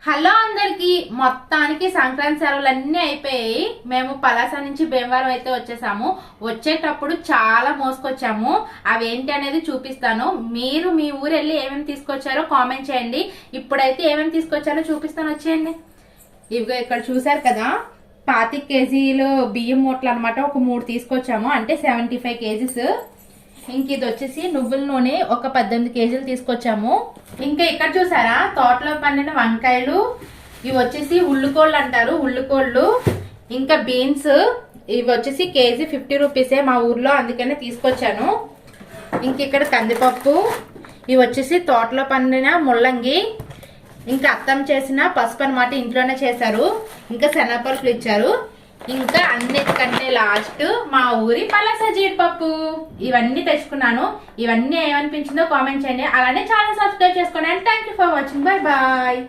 Hello అందరికి, మొత్తానికి సంక్రాంతి సెలవులు అన్నీ అయిపోయాయి. మేము పలాస నుంచి భీమవరం అయితే వచ్చేసాము. వచ్చేటప్పుడు చాలా మోసుకొచ్చాము. అవేంటి అనేది చూపిస్తాను. మీరు మీ ఊరు వెళ్ళి ఏమేమి తీసుకొచ్చారో కామెంట్ చేయండి. ఇప్పుడైతే ఏమేమి తీసుకొచ్చారో చూపిస్తాను, వచ్చేయండి. ఇవిగో ఇక్కడ చూసారు కదా, 25 కేజీలు బియ్యం మూటలు అనమాట. ఒక 3 తీసుకొచ్చాము, అంటే 75 కేజీస్. ఇంక ఇది వచ్చేసి నువ్వుల నూనె ఒక 18 కేజీలు తీసుకొచ్చాము. ఇంకా ఇక్కడ చూసారా, తోటలో పండిన వంకాయలు. ఇవి వచ్చేసి ఉల్లికోళ్ళు అంటారు, ఉల్లికోళ్ళు. ఇంకా బీన్స్, ఇవి వచ్చేసి కేజీ 50 రూపీసే మా ఊర్లో, అందుకనే తీసుకొచ్చాను. ఇంక ఇక్కడ కందిపప్పు. ఇవి వచ్చేసి తోటలో పండిన ముల్లంగి. ఇంకా అత్తం చేసిన పసుపు అనమాట, ఇంట్లోనే చేశారు. ఇంకా శనగపప్పులు ఇచ్చారు. ఇంకా అన్నిటికంటే లాస్ట్ మా ఊరి పలాస జీడిపప్పు. ఇవన్నీ తెచ్చుకున్నాను. ఇవన్నీ ఏమనిపించిందో కామెంట్ చేయండి. అలానే ఛానల్ సబ్స్క్రైబ్ చేసుకోండి. And thank you for watching. Bye bye.